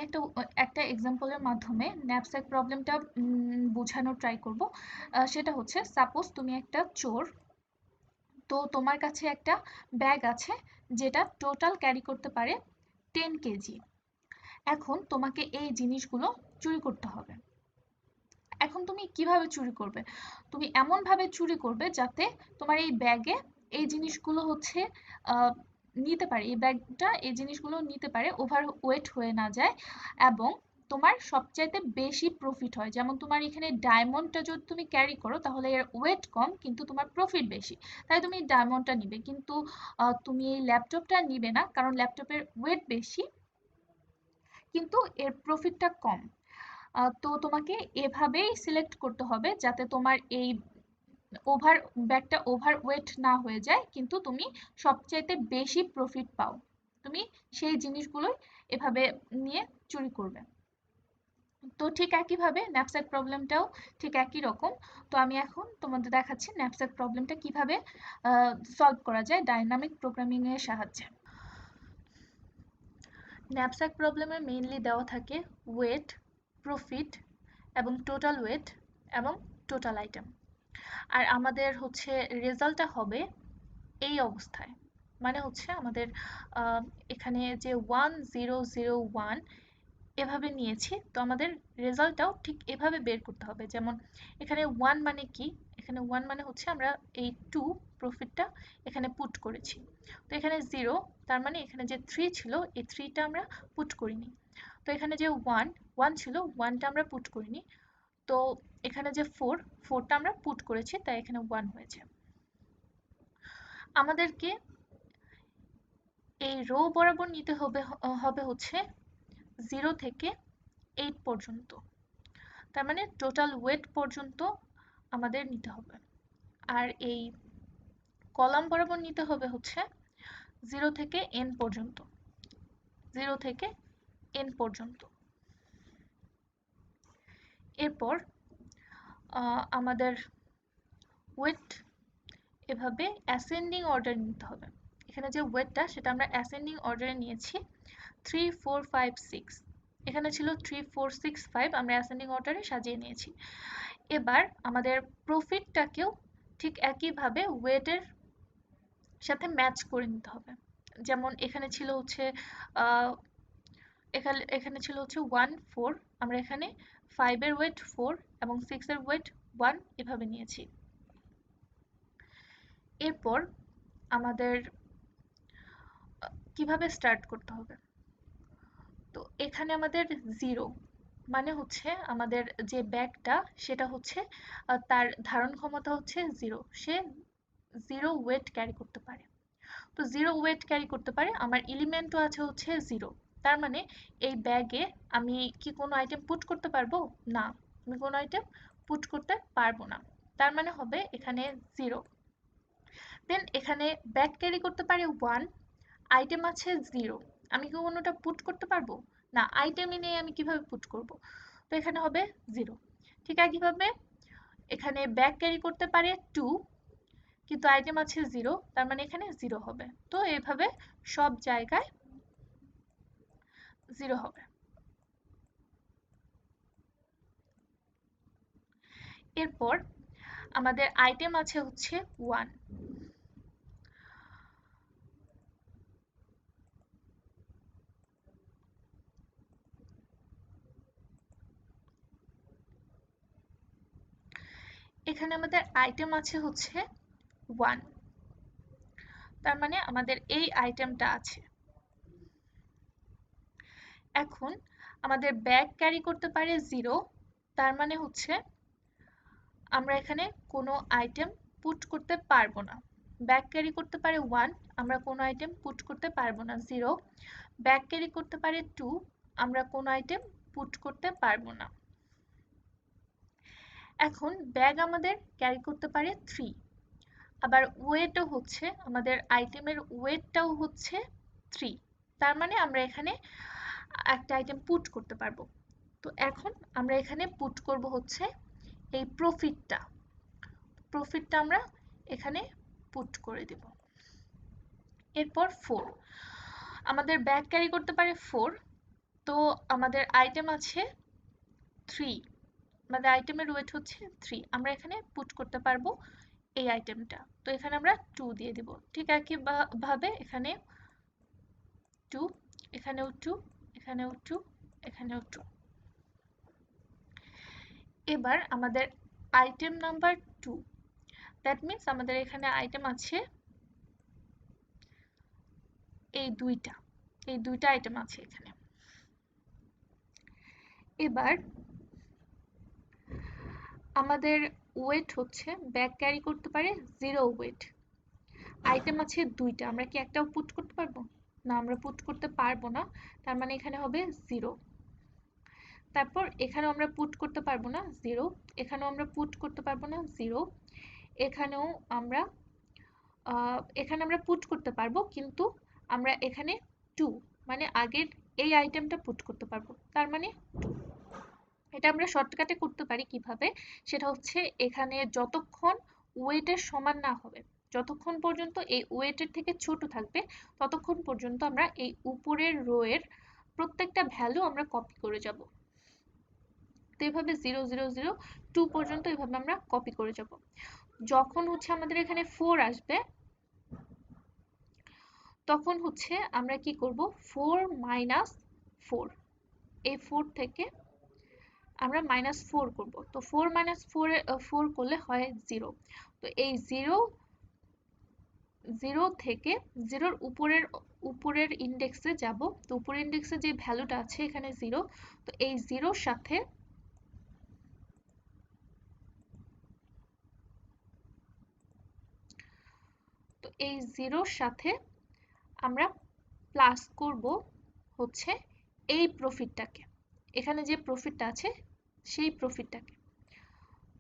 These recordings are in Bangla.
একটা একটা এক্সাম্পলের মাধ্যমে ন্যাপস্যাক প্রবলেমটা বোঝানোর ট্রাই করব। সেটা হচ্ছে, সাপোজ তুমি একটা চোর, তো তোমার কাছে একটা ব্যাগ আছে যেটা টোটাল ক্যারি করতে পারে 10 কেজি। এখন তোমাকে এই জিনিসগুলো চুরি করতে হবে। এখন তুমি কিভাবে চুরি করবে? তুমি এমনভাবে চুরি করবে যাতে তোমার এই ব্যাগে এই জিনিসগুলো হচ্ছে আহ, নিতে পারে, এই ব্যাগটা এই জিনিসগুলো নিতে পারে, ওভার ওয়েট হয়ে না যায়, এবং তোমার সবচাইতে বেশি প্রফিট হয়। যেমন তোমার এখানে ডায়মন্ডটা যদি তুমি ক্যারি করো তাহলে এর ওয়েট কম কিন্তু তোমার প্রফিট বেশি, তাই তুমি ডায়মন্ডটা নিবে। কিন্তু তুমি এই ল্যাপটপটা নিবে না, কারণ ল্যাপটপের ওয়েট বেশি কিন্তু এর প্রফিটটা কম। তো তোমাকে এভাবেই সিলেক্ট করতে হবে যাতে তোমার এই ওভার ব্যাগটা ওভার ওয়েট না হয়ে যায় কিন্তু তুমি সবচাইতে বেশি প্রফিট পাও। তুমি সেই জিনিসগুলোই এভাবে নিয়ে চুরি করবে। তো ঠিক একইভাবে ন্যাপস্যাক প্রবলেমটাও ঠিক একই রকম। তো আমি এখন তোমাদের দেখাচ্ছি ন্যাপস্যাক প্রবলেমটা কিভাবে সলভ করা যায় ডাইনামিক প্রোগ্রামিং এর সাহায্যে। ন্যাপস্যাক প্রবলেমে মেইনলি দেওয়া থাকে ওয়েট, প্রফিট এবং টোটাল ওয়েট এবং টোটাল আইটেম। আর আমাদের হচ্ছে রেজাল্টটা হবে এই অবস্থায়, মানে হচ্ছে আমাদের এখানে যে 1001 এভাবে নিয়েছি, তো আমাদের রেজাল্টটাও ঠিক এভাবে বের করতে হবে। যেমন এখানে 1 মানে কি, এখানে 1 মানে হচ্ছে আমরা এই 2 প্রফিটটা এখানে পুট করেছি। তো এখানে 0, তার মানে এখানে যে 3 ছিল এই 3টা আমরা পুট করিনি। তো এখানে যে 1 ছিল 1টা আমরা পুট করিনি। তো এখানে যে 4টা আমরা পুট করেছি, তাই এখানে 1 হয়েছে। আমাদেরকে এই রো বরাবর নিতে হবে হচ্ছে 0 থেকে 8 পর্যন্ত, তার মানে টোটাল ওয়েট পর্যন্ত আমাদের নিতে হবে। আর এই কলাম বরাবর নিতে হবে হচ্ছে 0 থেকে n পর্যন্ত, 0 থেকে n পর্যন্ত। এরপর আমাদের ওয়েট এভাবে অ্যাসেন্ডিং অর্ডার নিতে হবে। এখানে যে ওয়েটটা সেটা আমরা অ্যাসেন্ডিং অর্ডারে নিয়েছি 3 4 5 6। এখানে ছিল 3 4 6 5, আমরা অ্যাসেন্ডিং অর্ডারে সাজিয়ে নিয়েছি। এবার আমাদের প্রফিটটাকেও ঠিক একইভাবে ওয়েটের সাথে ম্যাচ করে নিতে হবে। যেমন এখানে ছিল হচ্ছে এখানে ছিল হচ্ছে 1 4, আমরা এখানে 5 এর ওয়েট 4 এবং 6 এর ওয়েট 1 এভাবে নিয়েছি। এরপর আমাদের কিভাবে স্টার্ট করতে হবে? তো এখানে আমাদের 0 মানে হচ্ছে আমাদের যে ব্যাগটা সেটা হচ্ছে তার ধারণ ক্ষমতা হচ্ছে 0, সে 0 ওয়েট ক্যারি করতে পারে। তো 0 ওয়েট ক্যারি করতে পারে, আমার এলিমেন্টও আছে হচ্ছে 0, তার মানে এই ব্যাগে আমি কি কোনো আইটেম পুট করতে পারবো না, আমি কোনো আইটেম পুট করতে পারবো না, তার মানে হবে এখানে 0। দেন এখানে ব্যাগ ক্যারি করতে পারে 1, আইটেম আছে 0, আমি কি কোনোটা পুট করতে পারবো না, আইটেমই নেই, আমি কিভাবে পুট করব? তো এখানে হবে 0। ঠিক একইভাবে এখানে ব্যাগ ক্যারি করতে পারে 2, কিন্তু আইটেম আছে 0, তার মানে এখানে 0 হবে। তো এইভাবে সব জায়গায় 0 হবে। এরপর আমাদের আইটেম আছে হচ্ছে 1। এখানে আমাদের আইটেম আছে হচ্ছে 1, তার মানে আমাদের এই আইটেমটা আছে। এখন আমাদের ব্যাগ ক্যারি করতে পারে 0, তার মানে হচ্ছে আমরা এখানে কোনো আইটেম পুট করতে পারবো না। ব্যাগ ক্যারি করতে পারে 1, আমরা কোনো আইটেম পুট করতে পারবো না 0। ব্যাগ ক্যারি করতে পারে 2, আমরা কোনো আইটেম পুট করতে পারবো না। এখন ব্যাগ আমাদের ক্যারি করতে পারে 3, আবার ওয়েটও হচ্ছে আমাদের আইটেমের ওয়েটটাও হচ্ছে 3, তার মানে আমরা এখানে একটা আইটেম পুট করতে পারবো। তো এখন আমরা এখানে পুট করব হচ্ছে এই প্রফিটটা আমরা এখানে পুট করে দেব। এরপর 4, আমাদের ব্যাগ ক্যারি করতে পারে 4, তো আমাদের আইটেম আছে 3, আমাদের আইটেমের ওয়েট হচ্ছে 3, আমরা এখানে পুট করতে পারবো এই আইটেমটা। তো এখানে আমরা 2 দিয়ে দিব। ঠিক একই ভাবে এখানে 2, এখানেও 2, এখানেও 2, এখানেও 2। এবার আমাদের আইটেম নাম্বার 2, দ্যাট মিন্স আমাদের এখানে আইটেম আছে এই দুইটা আইটেম আছে এখানে। এবার আমাদের ওয়েট হচ্ছে ব্যাগ ক্যারি করতে পারে 0 ওয়েট। আইটেম আছে দুইটা, আমরা কি একটাও পুট করতে পারবো না? আমরা পুট করতে পারবো না, তার মানে এখানে হবে 0। তারপর এখানেও আমরা পুট করতে পারবো না, 0। এখানেও আমরা পুট করতে পারবো না, 0। এখানেও আমরা এখানে আমরা পুট করতে পারবো, কিন্তু আমরা এখানে 2 মানে আগের এই আইটেমটা পুট করতে পারবো, তার মানে 2। এটা আমরা শর্টকাটে করতে পারি কিভাবে, সেটা হচ্ছে এখানে যতক্ষণ ওয়েটের সমান না হবে, যতক্ষণ পর্যন্ত এই ওয়েটের থেকে ছোট থাকবে, ততক্ষণ পর্যন্ত আমরা এই উপরের রো এর প্রত্যেকটা ভ্যালু আমরা কপি করে যাব। তো এইভাবে 0 0 0 2 পর্যন্ত এইভাবে আমরা কপি করে যাব। যখন হচ্ছে আমাদের এখানে 4 আসবে, তখন হচ্ছে আমরা কি করব, 4 মাইনাস 4, এই 4 থেকে আমরা -4 করব। তো 4 4 করলে হয় 0। তো এই 0 থেকে 0 উপরের ইন্ডেক্সে যাব। তো উপরের ইন্ডেক্সে যে ভ্যালুটা আছে এখানে 0, তো এই 0 সাথে আমরা প্লাস করব হচ্ছে এই প্রফিটটাকে, এখানে যে প্রফিটটা আছে সেই প্রফিটটাকে।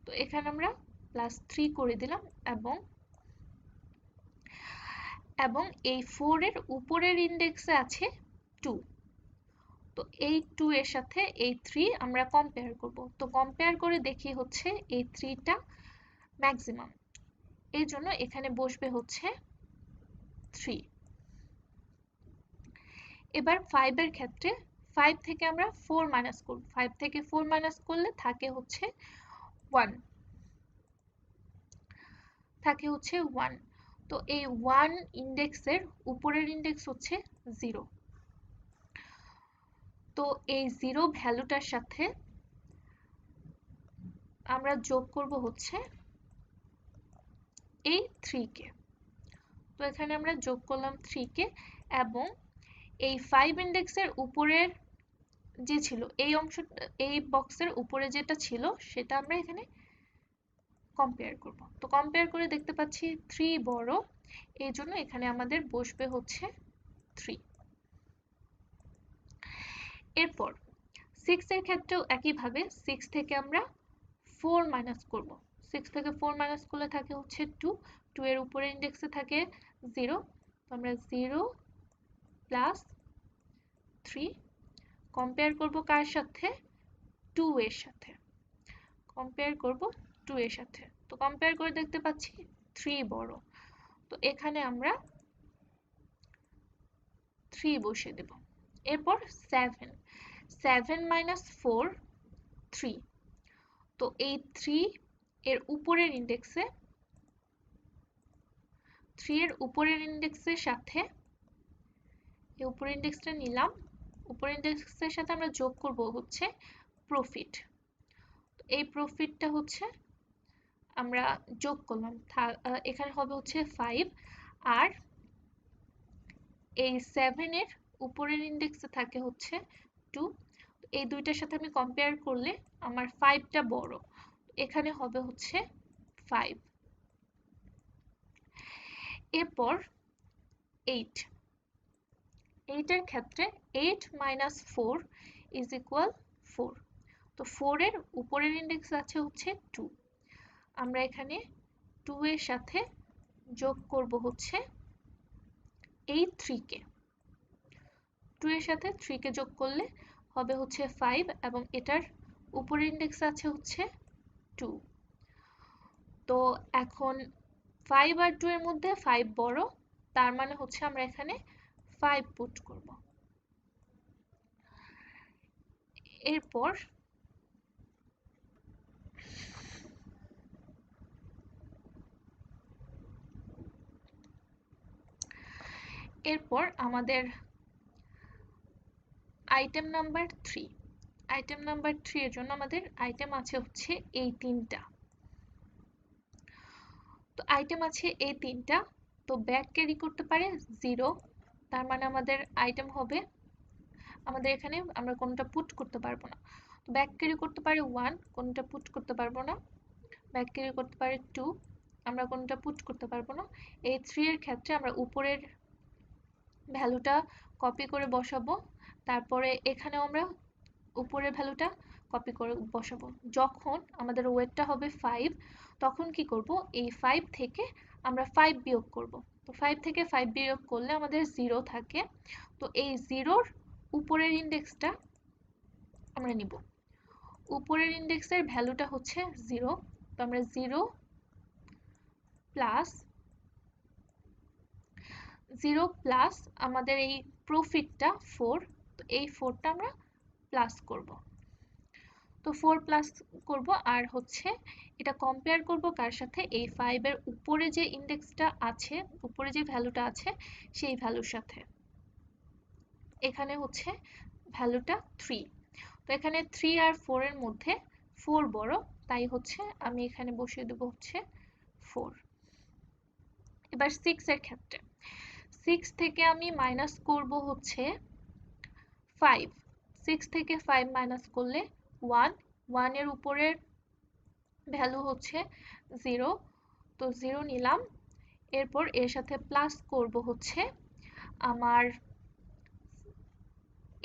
তো এখানে আমরা +3 করে দিলাম, এবং এই 4 এর উপরের ইন্ডেক্সে আছে 2। তো এই 2 এর সাথে এই 3 আমরা কম্পেয়ার করব। তো কম্পেয়ার করে দেখি হচ্ছে এই 3টা ম্যাক্সিমাম, এই জন্য এখানে বসবে হচ্ছে 3। এবার 5 এর ক্ষেত্রে 5 থেকে আমরা 4 মাইনাস করব। 5 থেকে 4 মাইনাস করলে থাকে হচ্ছে 1, তো এই 1 ইন্ডেক্সের উপরের ইন্ডেক্স হচ্ছে 0। তো এই 0 ভ্যালুটার সাথে আমরা যোগ করব হচ্ছে এই 3 কে। তো এখানে আমরা যোগ করলাম 3 কে, এবং এই 5 ইন্ডেক্সের উপরের যে ছিল এই অংশটা, এই বক্সের উপরে যেটা ছিল সেটা আমরা এখানে কম্পেয়ার করব। তো কম্পেয়ার করে দেখতে পাচ্ছি 3 বড়, এই জন্য এখানে আমাদের বসবে হচ্ছে 3। এরপর 6 এর ক্ষেত্রেও একইভাবে 6 থেকে আমরা 4 মাইনাস করব। 6 থেকে 4 মাইনাস করলে থাকে হচ্ছে 2, 2 এর উপরে ইন্ডেক্সে থাকে 0। তো আমরা 0 প্লাস 3 কম্পেয়ার করব কার সাথে, 2 এর সাথে। কম্পেয়ার করব 2 এর সাথে। তো কম্পেয়ার করে দেখতে পাচ্ছি 3 বড়, তো এখানে আমরা 3 বসিয়ে দেব। এরপর 7 মাইনাস 4, 3। তো এই 3 এর উপরের ইন্ডেক্সে, 3 এর উপরের ইন্ডেক্সের সাথে এই উপরের ইন্ডেক্সটা নিলাম, উপরের ইন্ডেক্সের সাথে আমরা যোগ করব হচ্ছে প্রফিট। এই প্রফিটটা হচ্ছে আমরা যোগ করলাম, এখানে হবে হচ্ছে 5, আর এই 7 এর উপরের ইন্ডেক্সে থাকে হচ্ছে 2। এই দুইটার সাথে আমি কম্পেয়ার করলে আমার 5টা বড়, এখানে হবে হচ্ছে 5। এরপর 8 এর ক্ষেত্রে 8 মাইনাস 4 ইজ ইকুয়াল 4। তো 4 এর উপরের ইন্ডেক্স আছে হচ্ছে 2, আমরা এখানে 2 এর সাথে যোগ করব হচ্ছে এই 3 কে। 2 এর সাথে 3 কে যোগ করলে হবে হচ্ছে 5, এবং এটার উপরের ইন্ডেক্স আছে হচ্ছে 2। তো এখন 5 আর 2 এর মধ্যে 5 বড়, তার মানে হচ্ছে আমরা এখানে 5 পুট করব। এরপর আমাদের আইটেম নাম্বার 3। আইটেম নাম্বার 3 এর জন্য আমাদের আইটেম আছে হচ্ছে এই তিনটা। তো আইটেম আছে এই তিনটা, তো ব্যাক ক্যারি করতে পারে 0, তার মানে আমাদের আইটেম হবে, আমাদের এখানে আমরা কোনটা পুট করতে পারবো না। তো ব্যাক ক্যারি করতে পারে 1, কোনটা পুট করতে পারবো না। ব্যাক ক্যারি করতে পারে 2, আমরা কোনটা পুট করতে পারবো না। এই 3 এর ক্ষেত্রে আমরা উপরের ভ্যালুটা কপি করে বসাবো, তারপরে এখানেও আমরা উপরের ভ্যালুটা কপি করে বসাবো। যখন আমাদের ওয়েটটা হবে 5, তখন কি করব, এই 5 থেকে আমরা 5 বিয়োগ করব। তো 5 থেকে 5 বিয়োগ করলে আমাদের 0 থাকে। তো এই 0-র উপরের ইন্ডেক্সটা আমরা নিব। উপরের ইন্ডেক্সের ভ্যালুটা হচ্ছে 0, তো আমরা 0 প্লাস 0 প্লাস আমাদের এই প্রফিটটা 4, তো এই 4টা আমরা প্লাস করব। তো 4 প্লাস করব, আর হচ্ছে এটা কম্পেয়ার করব কার সাথে, এই 5 এর উপরে যে ইন্ডেক্সটা আছে, উপরে যে ভ্যালুটা আছে সেই ভ্যালুর সাথে। এখানে হচ্ছে ভ্যালুটা 3, তো এখানে 3 আর 4 এর মধ্যে 4 বড়, তাই হচ্ছে আমি এখানে বসিয়ে দেব হচ্ছে 4। এবার 6 এর ক্ষেত্রে 6 থেকে আমি মাইনাস করব হচ্ছে 5। 6 থেকে 5 মাইনাস করলে 1, 1 এর উপরের ভ্যালু হচ্ছে 0, তো 0 নিলাম। এরপর এর সাথে প্লাস করব হচ্ছে আমার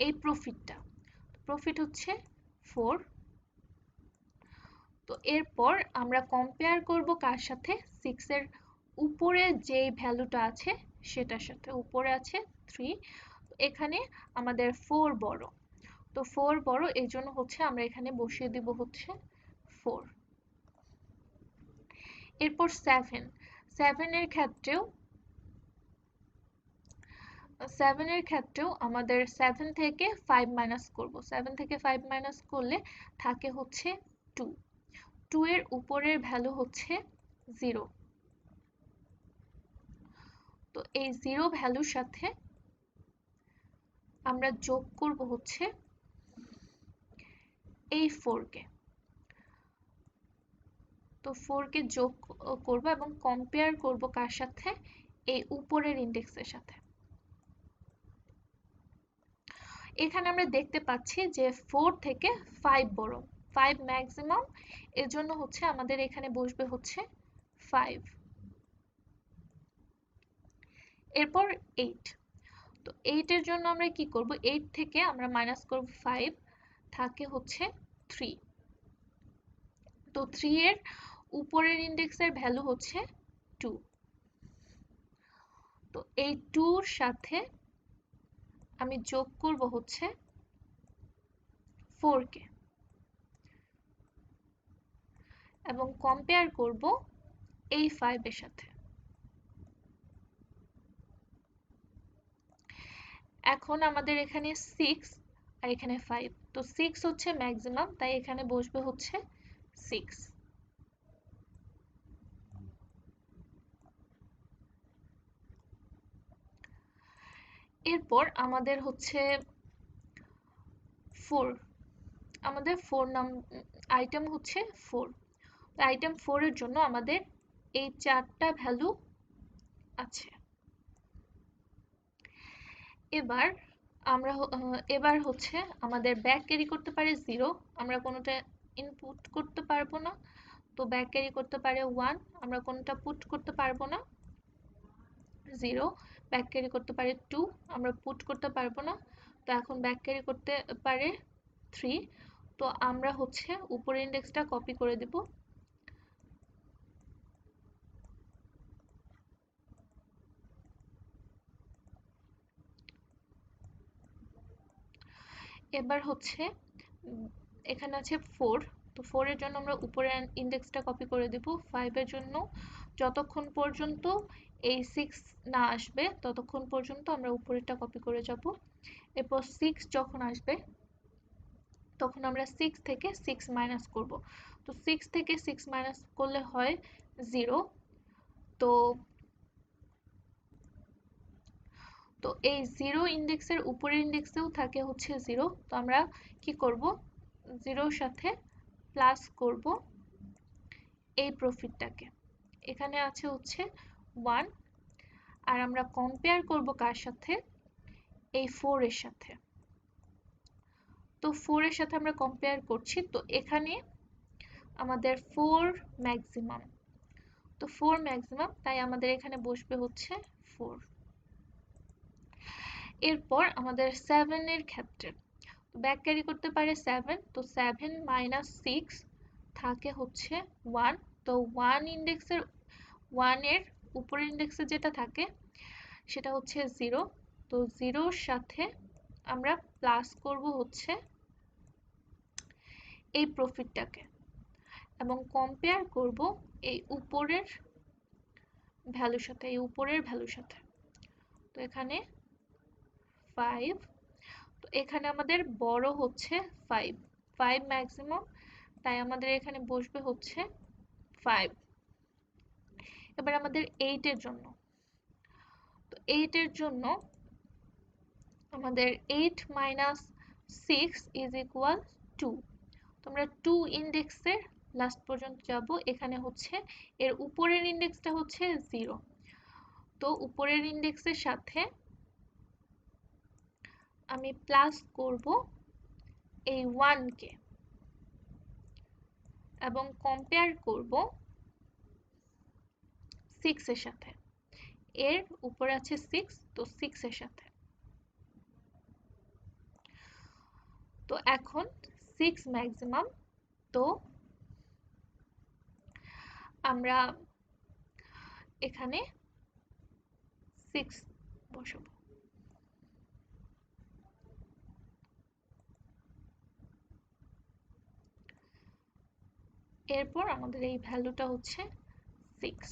এই প্রফিটটা, প্রফিট হচ্ছে 4। তো এরপর আমরা কম্পেয়ার করব কার সাথে, 6 এর উপরে যে ভ্যালুটা আছে সেটার সাথে। উপরে আছে 3, এখানে আমাদের 4 বড়, তো 4 বড়, এই জন্য হচ্ছে আমরা এখানে বসিয়ে দিব হচ্ছে 4। এরপর 7, 7 এর ক্ষেত্রেও আমাদের 7 থেকে 5 মাইনাস করব। 7 থেকে 5 মাইনাস করলে থাকে হচ্ছে 2, 2 এর উপরের ভ্যালু হচ্ছে 0, তো এই 0 ভ্যালুর সাথে আমরা যোগ করব হচ্ছে এই 4 কে। তো 4 কে যোগ করব এবং কম্পেয়ার করব কার সাথে, এই উপরের ইন্ডেক্সের সাথে। এখানে আমরা দেখতে পাচ্ছি যে 4 থেকে 5 বড়, 5 ম্যাক্সিমাম, এর জন্য হচ্ছে আমাদের এখানে বসবে হচ্ছে 5। এরপর 8, তো 8 এর জন্য আমরা কি করব, 8 থেকে আমরা মাইনাস করব 5, থাকে হচ্ছে 3। তো 3 এর উপরের ইন্ডেক্সের ভ্যালু হচ্ছে 2, তো এই 2 এর সাথে আমি যোগ করব হচ্ছে 4 কে এবং কম্পেয়ার করব এই 5 এর সাথে। এখন আমাদের এখানে 6 আর এখানে 5, তো 6 হচ্ছে ম্যাক্সিমাম, তাই এখানে বসবে হচ্ছে 6। এরপর আমাদের হচ্ছে 4, আমাদের 4 আইটেম হচ্ছে 4। আইটেম 4 এর জন্য আমাদের এই 4টা ভ্যালু আছে। এবার আমরা এবার হচ্ছে আমাদের ব্যাক ক্যারি করতে পারে 0, আমরা কোনোটা ইনপুট করতে পারবো না। তো ব্যাক ক্যারি করতে পারে 1, আমরা কোনোটা পুট করতে পারবো না। 0 ব্যাক ক্যারি করতে পারে 2, আমরা পুট করতে পারবো না। তো এখন ব্যাক ক্যারি করতে পারে 3, তো আমরা হচ্ছে উপরের ইন্ডেক্সটা কপি করে দেব। এবার হচ্ছে এখানে আছে 4, তো 4 এর জন্য আমরা উপরের ইন্ডেক্সটা কপি করে দেব। 5 এর জন্য যতক্ষণ পর্যন্ত এই 6 না আসবে ততক্ষণ পর্যন্ত আমরা উপরেরটা কপি করে যাব। এরপর 6 যখন আসবে তখন আমরা 6 থেকে 6 মাইনাস করব। তো 6 থেকে 6 মাইনাস করলে হয় 0। তো তো এই 0 ইন্ডেক্সের উপরের ইন্ডেক্সেও থাকে হচ্ছে 0। তো আমরা কি করব, 0 এর সাথে প্লাস করব এই প্রফিটটাকে। এখানে আছে হচ্ছে 1, আর আমরা কম্পেয়ার করব কার সাথে, এই 4 এর সাথে। তো 4 এর সাথে আমরা কম্পেয়ার করছি, তো এখানে আমাদের 4 ম্যাক্সিমাম। তো 4 ম্যাক্সিমাম, তাই আমাদের এখানে বসবে হচ্ছে 4। এরপর আমাদের 7 এর ক্ষেত্রে ব্যাক ক্যারি করতে পারে 7। তো 7 মাইনাস 6 থাকে হচ্ছে 1। তো 1 ইন্ডেক্সের 1 এর উপরের ইন্ডেক্সে যেটা থাকে সেটা হচ্ছে 0। তো 0 এর সাথে আমরা প্লাস করব হচ্ছে এই প্রফিটটাকে, এবং কম্পেয়ার করব এই উপরের ভ্যালুর সাথে, এই উপরের ভ্যালুর সাথে। তো এখানে 5। তো এখানে আমাদের বড় হচ্ছে 5, 5 ম্যাক্সিমাম, তাই আমাদের এখানে বসবে হচ্ছে 5। এবার আমাদের 8 এর জন্য, তো 8 এর জন্য আমাদের 8 মাইনাস 6 ইজ ইকুয়াল 2। তোমরা 2 ইন্ডেক্সের লাস্ট পর্যন্ত যাব। এখানে হচ্ছে এর উপরের ইন্ডেক্সটা হচ্ছে 0। তো উপরের ইন্ডেক্সের সাথে আমি প্লাস করব এই 1 কে, এবং কম্পেয়ার করব 6 এর সাথে। এর উপরে আছে 6, তো 6 এর সাথে। তো এখন 6 ম্যাক্সিমাম, তো আমরা এখানে 6 বসাবো। এরপর আমাদের এই ভ্যালুটা হচ্ছে 6।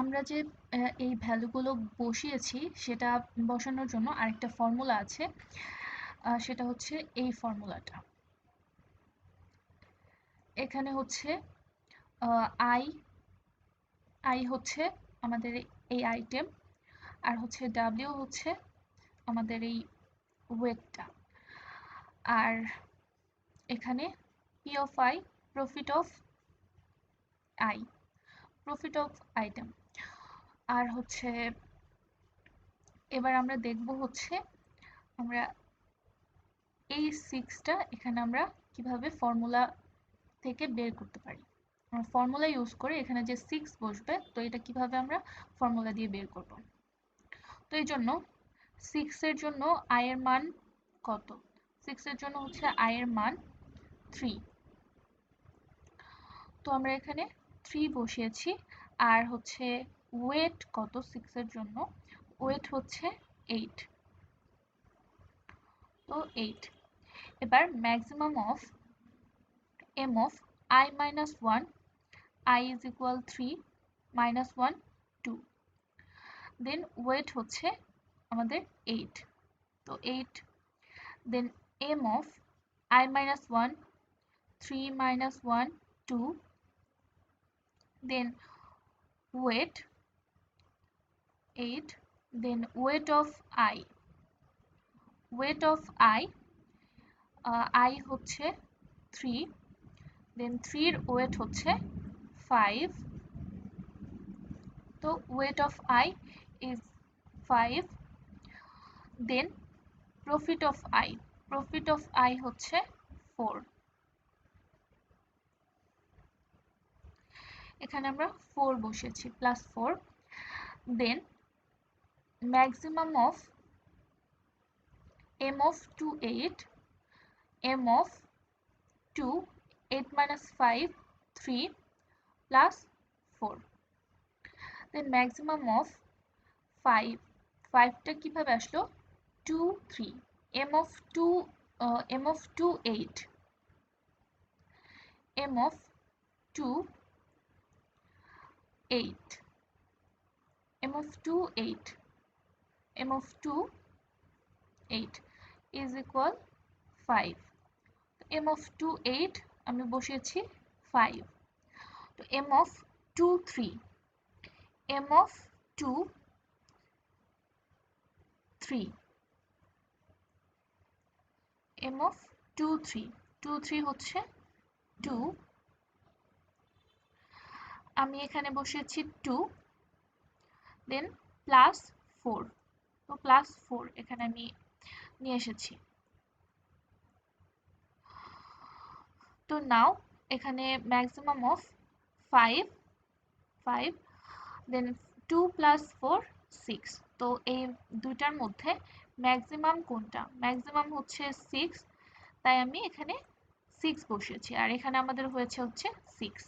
আমরা যে এই ভ্যালুগুলো বসিয়েছি সেটা বসানোর জন্য আরেকটা ফর্মুলা আছে, সেটা হচ্ছে এই ফর্মুলাটা। এখানে হচ্ছে আই আই হচ্ছে আমাদের এই আইটেম, আর হচ্ছে ডাব্লিউ হচ্ছে আমাদের এই ওয়েটটা, আর এখানে P of I, profit of I, profit of item. আর হচ্ছে এবার আমরা দেখব হচ্ছে আমরা এই 6টা এখানে আমরা কিভাবে ফর্মুলা থেকে বের করতে পারি। আমরা ফর্মুলা ইউজ করে এখানে যে 6 বসবে, তো এটা কিভাবে আমরা ফর্মুলা দিয়ে বের করব। তো এই জন্য 6 এর জন্য আই এর মান কত, 6 এর জন্য হচ্ছে আই এর মান 3। তো আমরা এখানে 3 বসিয়েছি। আর হচ্ছে ওয়েট কত 6 এর জন্য, ওয়েট হচ্ছে 8। তো 8। এবার maximum of M of I minus 1, I is equal 3, minus 1, 2. Then weight হচ্ছে আমাদের 8। তো 8, then m of I minus 1, 3 minus 1, 2. Then weight 8, then weight of I. Weight of I হচ্ছে 3, then 3 এর weight হচ্ছে 5. তো weight of I is 5. Then profit of I, profit of I হচ্ছে 4। এখানে আমরা 4 বসিয়েছি, plus 4। Then maximum of m of 2 8, m of 2 8 minus 5 3 plus 4। Then maximum of 5, 5টা কিভাবে আসলো, 2 3, m of 2 m of 2 8, m of 2 8, m of 2 8, m of 2 8। Is equal 5। m of 2 8, আমি বসিয়েছি 5। তো m of 2 3, m of 2 3, m of 2 3, 2 3 হচ্ছে 2, আমি এখানে বসিয়েছি 2, দেন প্লাস 4, তো প্লাস 4 এখানে আমি নিয়ে এসেছি। তো নাও এখানে ম্যাক্সিমাম অফ 5, দেন 2 প্লাস 4 6। তো এই দুইটার মধ্যে ম্যাক্সিমাম কোনটা? ম্যাক্সিমাম হচ্ছে 6, তাই আমি এখানে 6 বসিয়েছি, আর এখানে আমাদের হয়েছে হচ্ছে 6।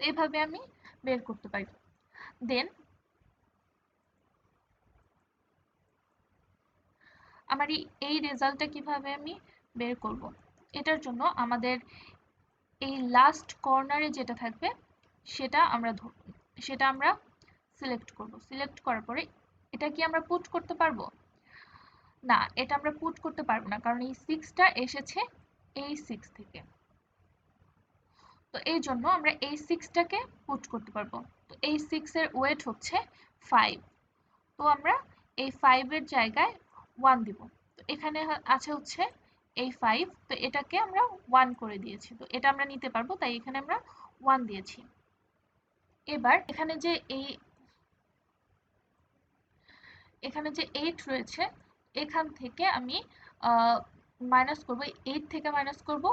এইভাবে আমি বের করতে পারি। দেন আমার এই রেজাল্টটা কিভাবে আমি বের করব? এটার জন্য আমাদের এই লাস্ট কর্নারে যেটা থাকবে সেটা আমরা সিলেক্ট করব। সিলেক্ট করার পরে এটা কি আমরা পুট করতে পারবো? না, এটা আমরা পুট করতে পারবো না, কারণ এই 6টা এসেছে এই 6 থেকে। তো এই জন্য আমরা এই 6টাকে পুট করতে পারবো। তো এই 6 এর ওয়েট হচ্ছে 5, তো আমরা এই 5 এর জায়গায় 1 দিব। তো এখানে আছে হচ্ছে এই 5, তো এটাকে আমরা 1 করে দিয়েছি, তো এটা আমরা নিতে পারবো, তাই এখানে আমরা 1 দিয়েছি। এবার এখানে যে 8 রয়েছে, এখান থেকে আমি মাইনাস করব, 8 থেকে মাইনাস করব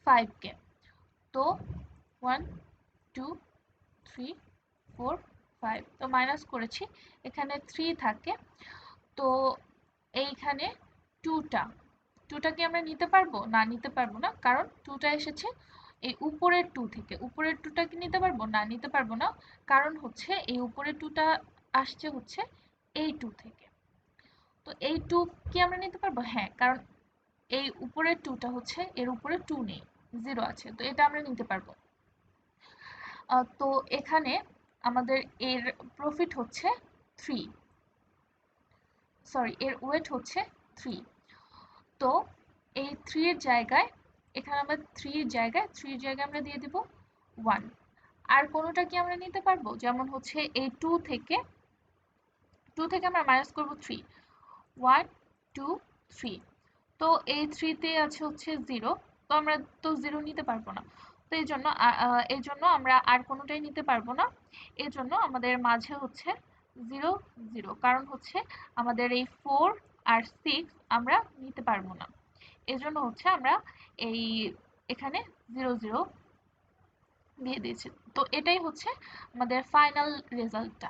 5কে। তো 1 2 3 4 5, তো মাইনাস করেছি, এখানে 3 থাকে। তো এইখানে 2টা কি আমরা নিতে পারবো? না, নিতে পারবো না, কারণ 2টা এসেছে এই উপরের 2 থেকে। উপরের 2টা কি নিতে পারবো? না, নিতে পারবো না, কারণ হচ্ছে এই উপরের 2টা আসছে হচ্ছে এই 2 থেকে। তো এই 2 কি আমরা নিতে পারবো? হ্যাঁ, কারণ এই উপরের 2টা হচ্ছে এর উপরে 2 নেই, 0 আছে, তো এটা আমরা নিতে পারবো। তো এখানে আমাদের এর প্রফিট হচ্ছে 3, সরি, এর ওয়েট হচ্ছে 3। তো এই 3 এর জায়গায়, এখানে আমরা 3 এর জায়গায় আমরা দিয়ে দিব 1। আর কোনোটা কি আমরা নিতে পারবো? যেমন হচ্ছে এই 2 থেকে আমরা মাইনাস করব 3, 1 2 3। তো এই 3 তে আছে হচ্ছে 0, তো আমরা তো 0 নিতে পারবো না। তো এই জন্য আমরা আর কোনোটাই নিতে পারবো না। এই জন্য আমাদের মাঝে হচ্ছে 0 0, কারণ হচ্ছে আমাদের এই 4 আর 6 আমরা নিতে পারবো না। এজন্য হচ্ছে আমরা এই এখানে 0 0 দিয়ে দিয়েছি। তো এটাই হচ্ছে আমাদের ফাইনাল রেজাল্টটা।